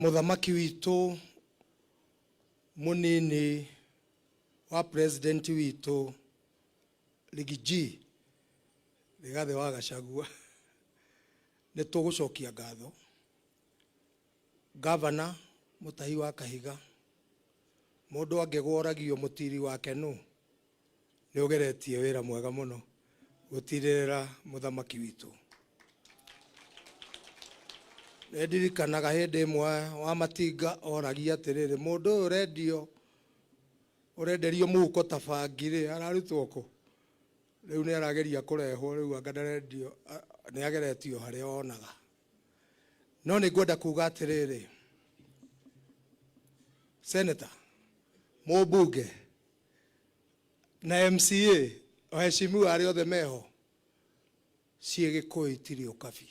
Muthamaki witu munini wa president witu Ligiji Rigathi wa Gachagua ni tugucokia ngatho. Governor Mutahi wa Kahiga mundu angegoragio mutiri wake nu ni ugeretie wira mwega muno gutirira muthamaki witu. Ndirikanaga hindi imwe wa Matinga oragia atiriri mundu urenderio muhuko tabangiri ararutwo ku riu ni arageria kurehwo riu anga ndarendio ni ageretio haria onaga. No ni ngwenda kuga atiriri Senator Mubunge na MCA oheshimiwa ari othe meho ciege koitiri ukabi.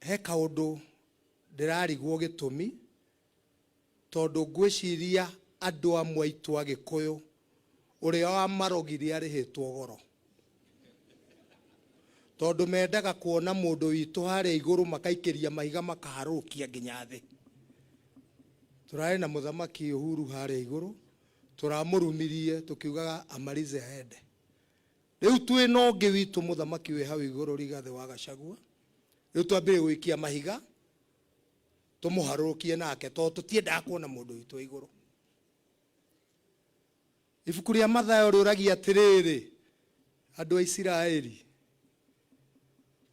He kaundu ndirarigwo gitumi tondu ngwiciria andu amwe aitu Agikuyu uria wa marogiri arihitwo goro tondu mendaga kuona mundu witu haria iguru makaikiria mahiga makaharukia nginya thi. Turari na muthamaki Uhuru haria iguru turamurumirie tukiugaga amalize hende. Riu twina ungi witu muthamaki wi hau iguru Rigathi wa Gachagua riu twambire gwikia mahiga tumuharukie nake tondu tutiendaga kuona mundu witu iguru. Ibuku ria Mathayo riuragia atiriri andu a Isiraeli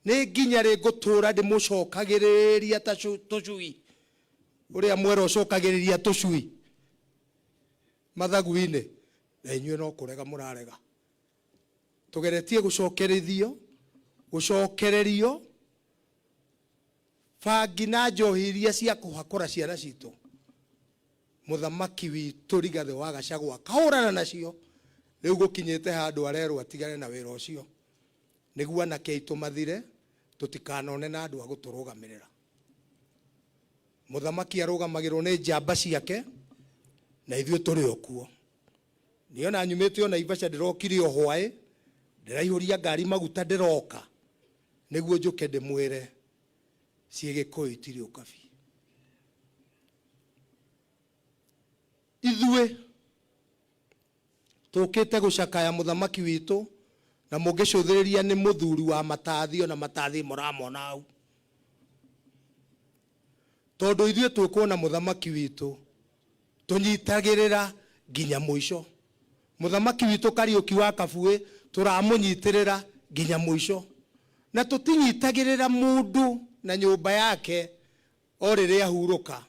ni nginya ri ngutura ndimucokagiriria ta tucui uria mwera ucokagiriria tucui mathagu-ini na inyuĩ no kurega murarega. Tugeretie gucokererio bangi na njohi iria cia kuhakura ciana citu muthamaki witu Rigathi wa Gachagua kahurana nacio. Riu gukinyite handu arerwo atigane na wira ucio niguo anake aitu mathire tutikanone na andu aguturugamirira. Muthamaki arugamagirwo ni njamba ciake na ithuĩ turi okuo. Niona nyumite ona Naivasha ndirokire o hwaĩ ndiraihũria ngari maguta ndiroka niguo njuke ndimwire ciĩgĩkũyũ itirĩ ũkabi. Ithuĩ tukite gucakaya muthamaki witu na mungĩcũthĩrĩria ni muthuri wa matathi na matathi muramona hau tondu ithuĩ twĩkuona muthamaki witu tunyitagĩrĩra nginya mũico. Muthamaki witu Kariuki wa Kabũĩ turamunyitirira nginya mũico na tutinyitagĩrĩra mundu na nyumba yake o riria ahuruka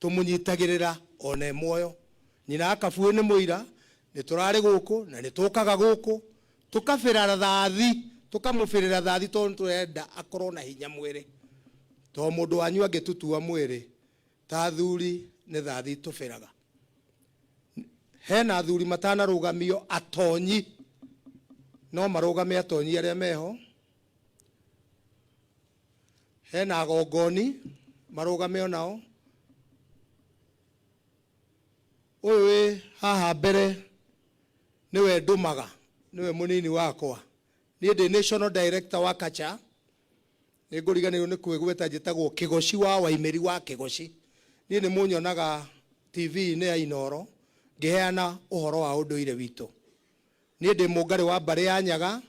tumunyitagĩrĩra ona muoyo. Nyina wa Kabũĩ ni muira ni turari guku na ni tukaga guku tukabĩra thathi tukamũbĩrĩra thathi tondu turenda akorwo na hinya mwĩrĩ to mundu wanyu angĩtutua mwĩrĩ ta athuri ni thathi tubĩraga. Hena athuri matanarugamio atonyi no marugame atonyi aria meho. Hena agongoni marugame onao. Uyu haha mbere niwe ndumaga niwe munini wakwa ni ndi national director wa Kacha ni nguriganirwo ni kwigweta njitagwo Kigoci wa Waimeri wa Kigoci. Ni ni munyonaga TV ni ya Inoro ngiheana uhoro wa unduire witu. Ni ndi mungari wa mbari ya Nyaga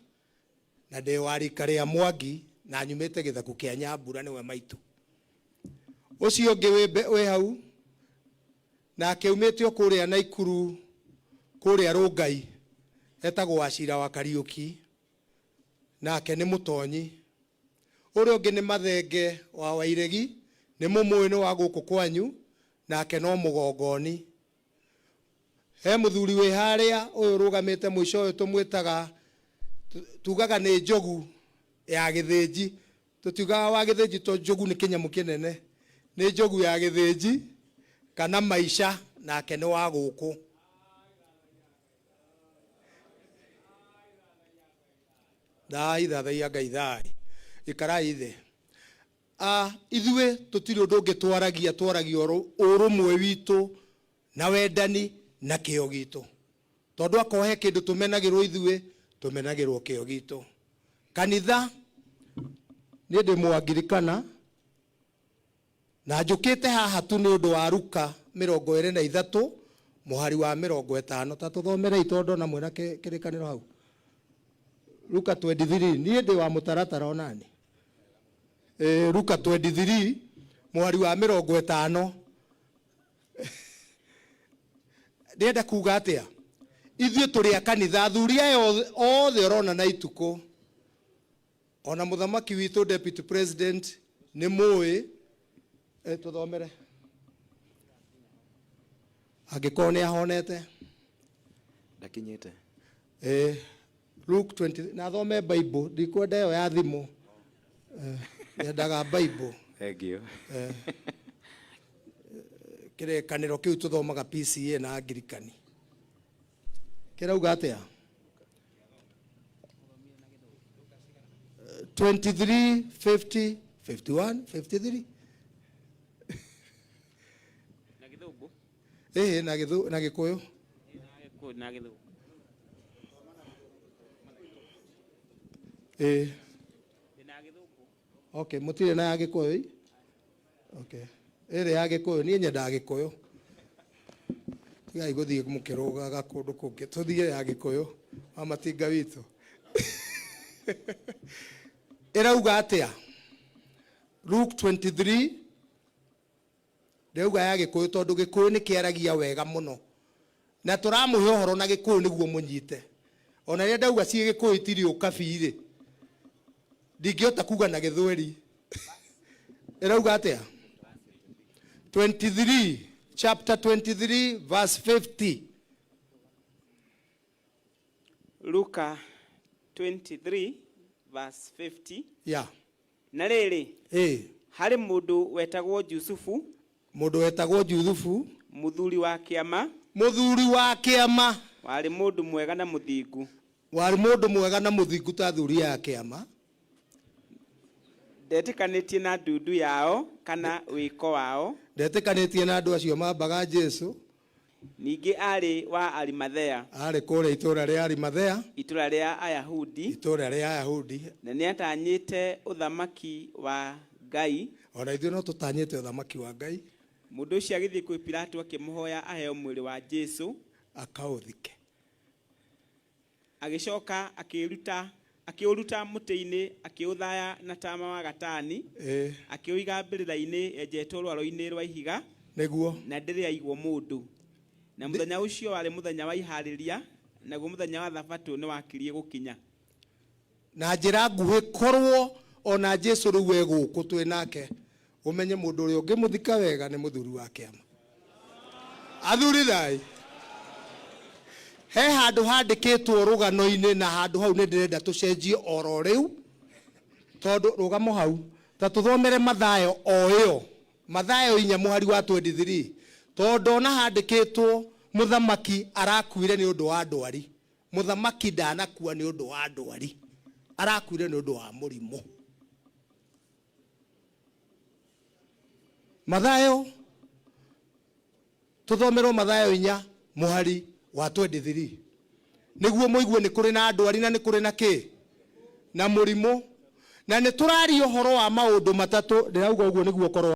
na ndi wa rika ria Mwangi na nyumite Githaku kia Nyambura niwe maitu. Ucio ngi wi hau na akiumite okuria Naikuru kuria Rungai etagwo Wachira wa Kariuki nake ni mutonyi. Uria ungi ni Mathenge wa Wairegi ni mumwini wa guku kwanyu nake no mugongoni. He muthuri wi haria uyu rugamite mwico uyu tumwitaga tugaga ni njogu ya githinji tutiugaga wa githinji to njogu ni kinyamu kinene ni njogu ya githinji kana maisha nake ni wa guku. Thai thathaia Ngai thai ikarai ithe. Ithuĩ tutiri undu ungitwaragia urumwe witu na wendani na kĩo gitu tondu akohe kindu tumenagirwo ithuĩ tumenagirwo kĩo gitu. Kanitha ni ndi Mwangirikana na njukite haha tu ni undu wa Luka 23 muhari wa 50 ta tuthomere itondo na mwena kirikaniro hau. Luka 23 ni ndi wa mutaratara onani. Luka 23 muhari wa 50. Ndenda kuga atia ithuĩ tũrĩ a kanitha athuri aya othe ũrona na ituko ona muthamaki witũ deputy president nĩ mũĩ tuthomere angĩkorwo nĩ ahonete ndakinyĩte Luke 20 na thome Bible ndikwenda ĩyo ya thimũ nyendaga Bible thank you kĩrĩkanĩro kĩu tũthomaga PCA na Angirikani kirauga atia 23 50 51 53 na Githũngũ na Gĩkũyũ na Gĩthũngũ na Gĩthũngũ okay mũtirĩ na ya Gĩkũyũ okay ĩrĩ ya Gĩkũyũ niĩ nyendaga Gĩkũyũ tigai gũthiĩ mũkĩrũgaga kũndũ kũngĩ tũthiĩ ya Gĩkũyũ wa matinga witũ ĩrauga atia Luke 23 ndauga ya Gĩkũyũ tondũ Gĩkũyũ nĩ kĩaragia wega mũno na tũramũhe ũhoro na Gĩkũyũ nĩguo mũnyite ona rĩrĩa ndauga ciĩ Gĩkũyũ itirĩ ũkabirĩ ndingĩhota kuga na Gĩthweri ĩrauga atia 23 chapter 23 verse 50 Luka 23 verse 50 yeah na rĩrĩ harĩ mũndũ wetagwo Jusufu mũthuri wa kĩama warĩ mũndũ mwega na mũthingu ta thuri ya kĩama ndetĩkanĩtie na ndundu yao kana wĩko wao ndetĩkanĩtie na andũ acio mambaga Jesu ningĩ arĩ wa Arimathea arĩ kũrĩa itũũra rĩa Arimathea itũũra rĩa Ayahudi na nĩatanyĩte ũthamaki wa Ngai ona ithuĩ no tũtanyĩte ũthamaki wa Ngai mũndũ ũcio agĩthiĩ kwĩ Pilato akĩmũhoya aheo mwĩrĩ wa Jesu akaũthike agĩcoka akĩũruta mũtĩ-inĩ akĩũthaya na tama wa gatani akĩũiga mbĩrĩra-inĩ enjetwo rwaro-inĩ rwa ihiga nĩguo na ndĩrĩ aigwo mũndũ na mũthenya ũcio warĩ mũthenya wa iharĩria naguo mũthenya wa Thabatũ nĩ wakirie gũkinya na njĩra nguhĩ korwo ona Jesu rĩu egũkũ twĩ nake umenye mũndũ ũrĩa ũngĩmũthika wega nĩ mũthuri wa kĩama athuri thai he handũ handĩkĩtwo rũgano-inĩ na handũ hau nĩ ndĩrenda tũcenjie oro rĩu tondũ rũgamo hau ta tũthomere Mathayo o ĩyo Mathayo 4 mũhari wa 23 tondũ ona handĩkĩtwo mũthamaki arakuire nĩ ũndũ wa ndwari mũthamaki ndanakua nĩ ũndũ wa ndwari arakuire nĩ ũndũ wa mũrimũ Mathayo tuthomerwo Mathayo 4 mũhari wa 23 nĩguo mũigue nĩ kũrĩ na ndwari na nĩ kũrĩ na kĩ na mũrimũ na nĩ tũraria ũhoro wa maũndũ matatũ ndĩrauga ũguo nĩguo korwo